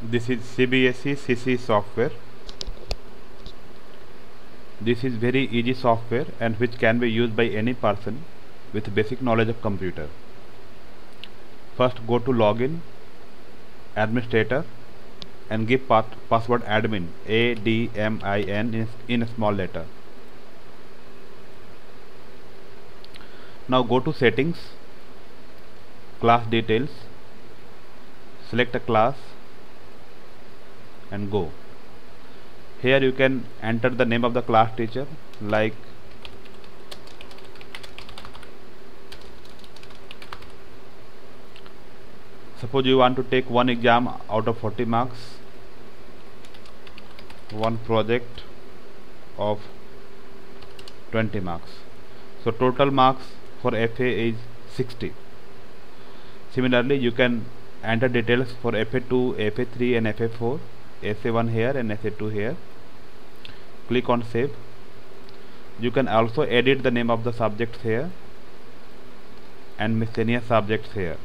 This is CBSE CCE software. This is very easy software and which can be used by any person with basic knowledge of computer. First go to login, administrator, and give password admin ADMIN in a small letter. Now go to settings, class details, select a class and go. Here you can enter the name of the class teacher, like suppose you want to take one exam out of 40 marks, one project of 20 marks. So total marks for FA is 60. Similarly, you can enter details for FA2, FA3 and FA4, SA1 here and SA2 here. Click on save. You can also edit the name of the subjects here and miscellaneous subjects here.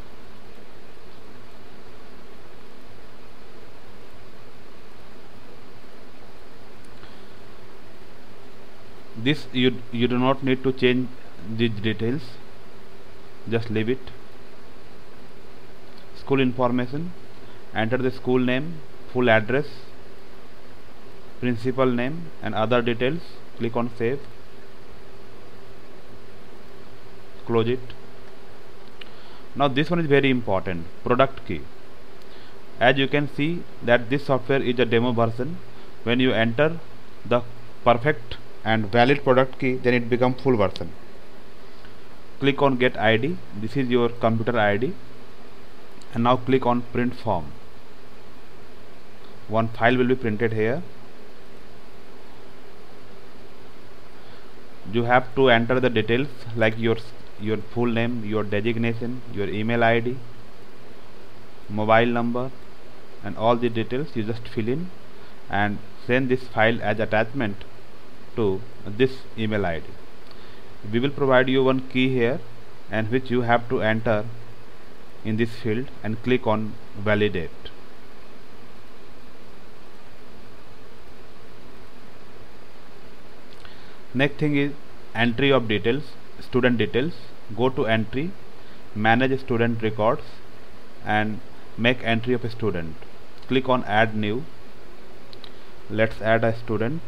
This you do not need to change these details, just leave it. School information, enter the school name, full address, principal name and other details. Click on save, close it. Now this one is very important, product key. As you can see that this software is a demo version. When you enter the perfect and valid product key, then it becomes full version. Click on get ID. This is your computer ID, and now click on print form. One file will be printed here. You have to enter the details like your full name, your designation, your email ID, mobile number and all the details. You just fill in and send this file as attachment to this email ID. We will provide you one key here, and which you have to enter in this field and click on validate. Next thing is entry of details, student details. Go to entry, manage student records and make entry of a student. Click on add new. Let's add a student,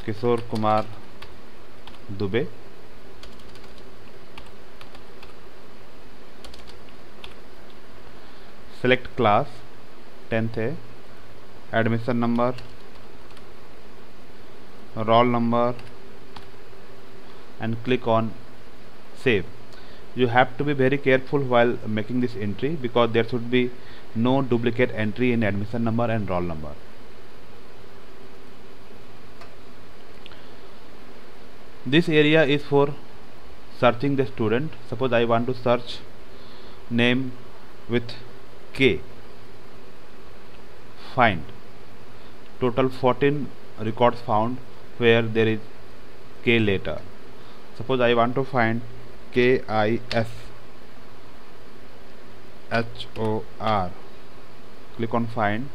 Kishore Kumar Dubey. Select class 10th A, admission number, roll number and click on save. You have to be very careful while making this entry because there should be no duplicate entry in admission number and roll number. This area is for searching the student. Suppose I want to search name with K. Find. Total 14 records found where there is K letter. Suppose I want to find KISHOR. Click on find.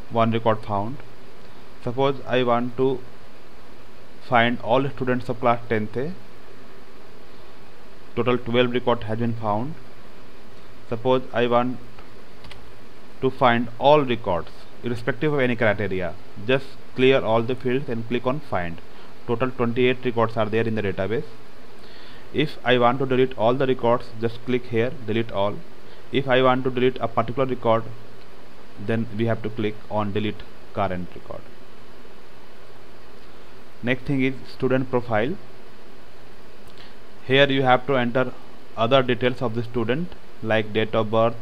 One record found. Suppose I want to find all students of class 10th A. Total 12 record has been found. Suppose I want to find all records irrespective of any criteria. Just clear all the fields and click on find. Total 28 records are there in the database. If I want to delete all the records, just click here, delete all. If I want to delete a particular record, then we have to click on delete current record. Next thing is student profile. Here you have to enter other details of the student like date of birth,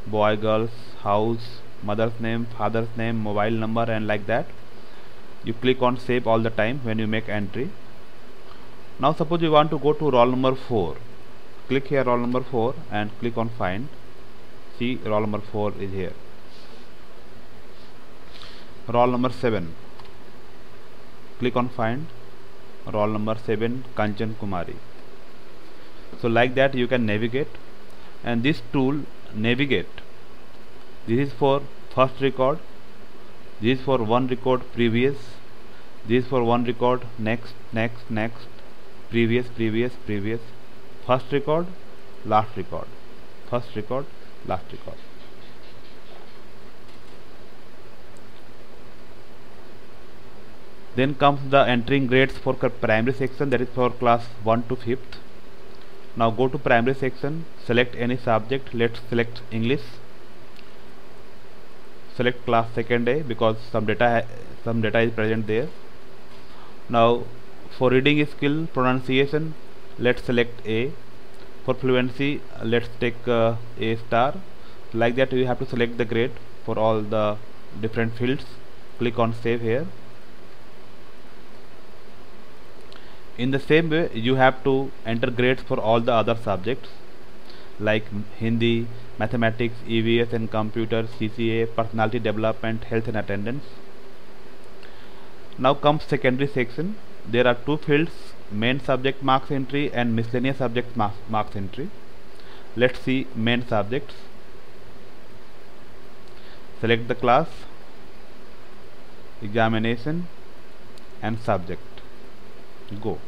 boy, girls, house, mother's name, father's name, mobile number and like that. You click on save all the time when you make entry. Now suppose you want to go to roll number 4. Click here roll number 4 and click on find. See, roll number 4 is here. Roll number 7. Click on find. Roll number 7 Kanchan Kumari. So like that you can navigate, and this tool navigate This is for first record, this is for one record previous, this is for one record next, previous, first record, last record, first record, last record. Then comes the entering grades for primary section, that is for class 1 to 5th. Now go to primary section, select any subject. Let's select English. Select class 2nd A because some data is present there. Now for reading skill, pronunciation, let's select A. For fluency, let's take A star. Like that you have to select the grade for all the different fields. Click on save here. In the same way, you have to enter grades for all the other subjects like Hindi, mathematics, EVS and computer, CCA, personality development, health and attendance. Now comes secondary section. There are two fields, main subject marks entry and miscellaneous subject marks entry. Let's see main subjects. Select the class, examination and subject. Go.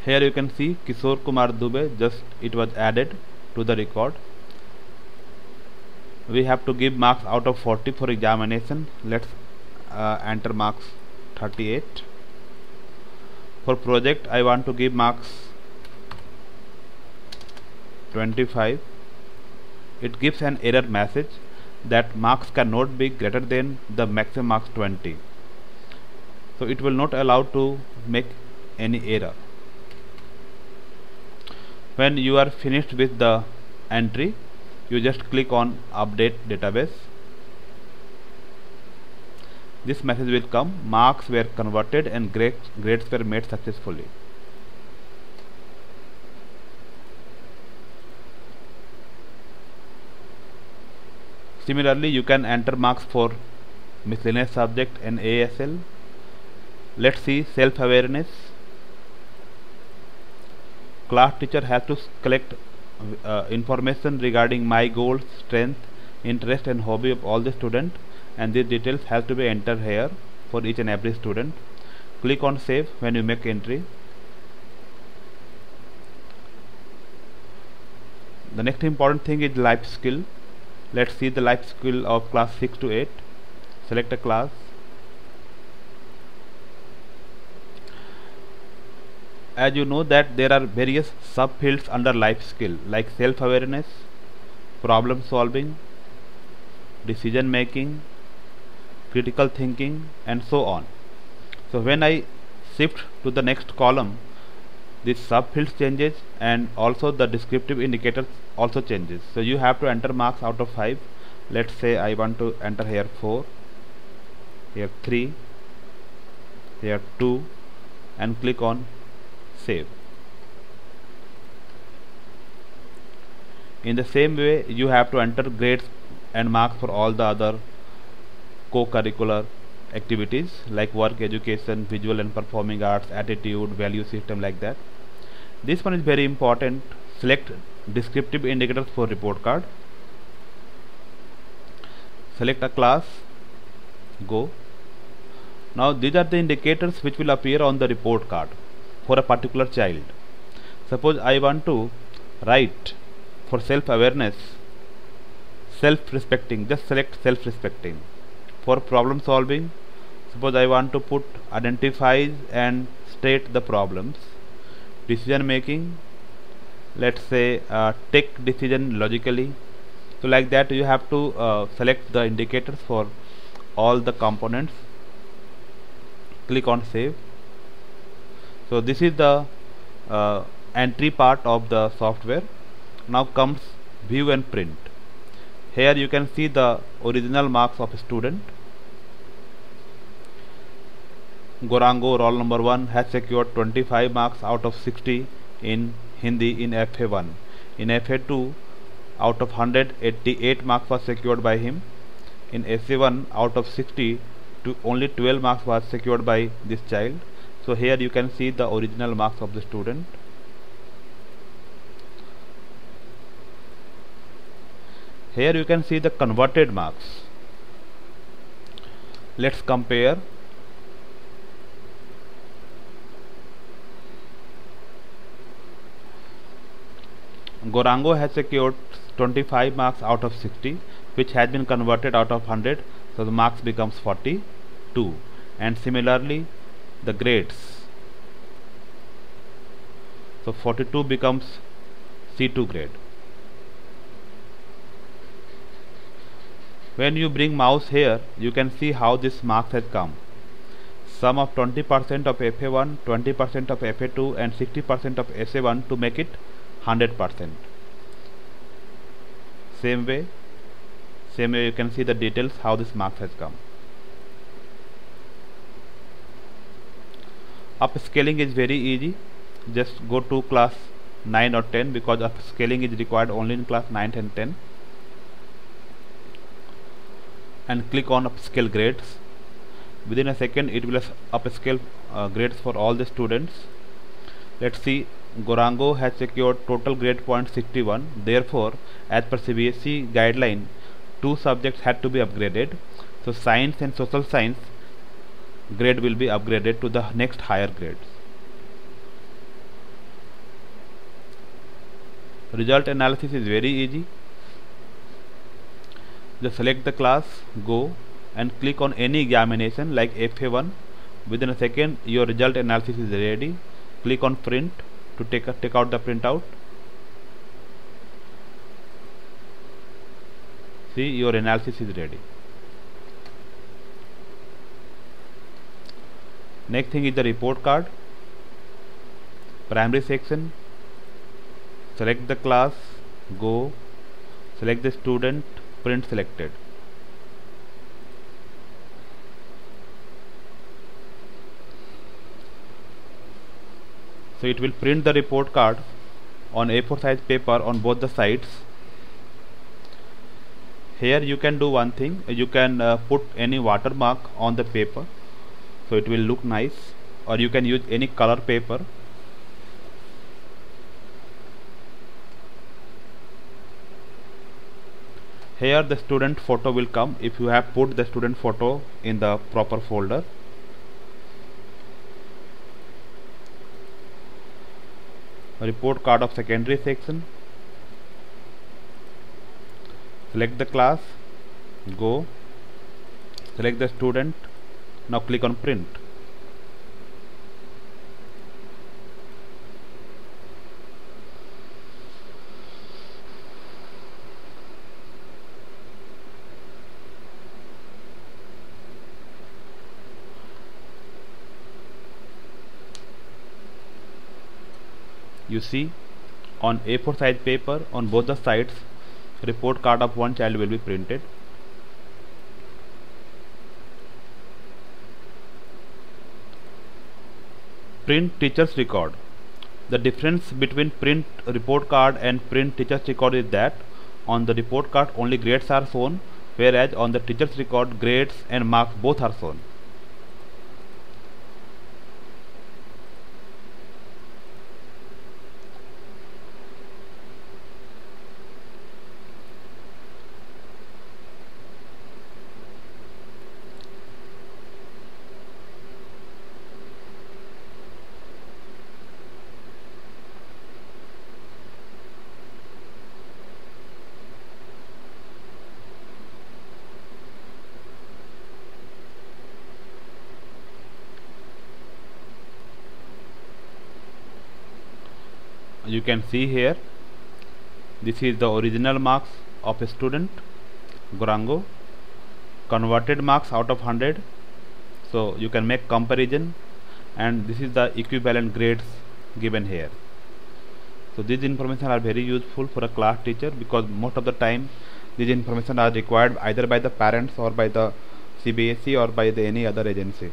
Here you can see Kishore Kumar Dubey, just it was added to the record. We have to give marks out of 40 for examination. Let's enter marks 38. For project I want to give marks 25. It gives an error message that marks cannot be greater than the maximum marks 20. So it will not allow to make any error. When you are finished with the entry, you just click on update database. This message will come, marks were converted and grades were made successfully. Similarly, you can enter marks for miscellaneous subject and ASL. Let's see self-awareness. Class teacher has to collect information regarding my goals, strength, interest and hobby of all the students, and these details have to be entered here for each and every student. Click on save when you make entry. The next important thing is life skill. Let's see the life skill of class 6 to 8. Select a class. As you know that there are various subfields under life skill like self-awareness, problem solving, decision making, critical thinking and so on. So when I shift to the next column, this subfield changes and also the descriptive indicators also changes. So you have to enter marks out of 5. Let's say I want to enter here 4, here 3, here 2 and click on save. In the same way you have to enter grades and marks for all the other co-curricular activities like work, education, visual and performing arts, attitude, value system, like that. This one is very important. Select descriptive indicators for report card. Select a class. Go. Now these are the indicators which will appear on the report card for a particular child. Suppose I want to write for self-awareness, self-respecting, just select self-respecting. For problem solving, suppose I want to put identifies and state the problems. Decision making, let's say take decision logically. So like that you have to select the indicators for all the components. Click on save. So this is the entry part of the software. Now comes view and print. Here you can see the original marks of a student. Gorango, roll number 1, has secured 25 marks out of 60 in Hindi in FA1. In FA2, out of 100, 88 marks was secured by him. In SA1, out of 60, only 12 marks was secured by this child. So here you can see the original marks of the student. Here you can see the converted marks. Let's compare. Gorango has secured 25 marks out of 60, which has been converted out of 100, so the marks becomes 42. And similarly the grades, so 42 becomes C2 grade. When you bring mouse here, you can see how this marks has come. Sum of 20% of FA1, 20% of FA2 and 60% of SA1 to make it 100%. Same way you can see the details how this marks has come. Upscaling is very easy. Just go to class 9 or 10, because upscaling is required only in class 9 and 10, and click on upscale grades. Within a second it will upscale grades for all the students. Let's see, Gorango has secured total grade point 61. Therefore, as per CBSE guideline, 2 subjects had to be upgraded. So science and social science grade will be upgraded to the next higher grades. Result analysis is very easy. Just select the class, go and click on any examination like FA1. Within a second your result analysis is ready. Click on print to take out the printout. See, your analysis is ready. Next thing is the report card. Primary section, select the class, go, select the student, print selected. So it will print the report card on A4 size paper on both the sides. Here you can do one thing, you can put any watermark on the paper, so it will look nice, or you can use any color paper. Here the student photo will come if you have put the student photo in the proper folder. Report card of secondary section, select the class, go, select the student, now click on print. You see, on A4 size paper on both the sides, report card of one child will be printed. Print teacher's record. The difference between print report card and print teacher's record is that on the report card only grades are shown, whereas on the teacher's record grades and marks both are shown. You can see here, this is the original marks of a student, Gorango, converted marks out of 100, so you can make comparison, and this is the equivalent grades given here. So these information are very useful for a class teacher, because most of the time these information are required either by the parents or by the CBSE or by any other agency.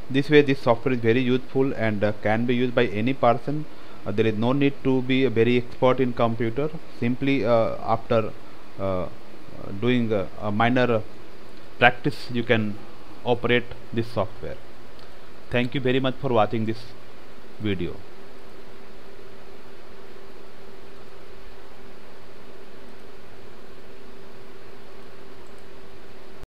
This way this software is very useful and can be used by any person. There is no need to be a very expert in computer. Simply after doing a minor practice, you can operate this software. Thank you very much for watching this video.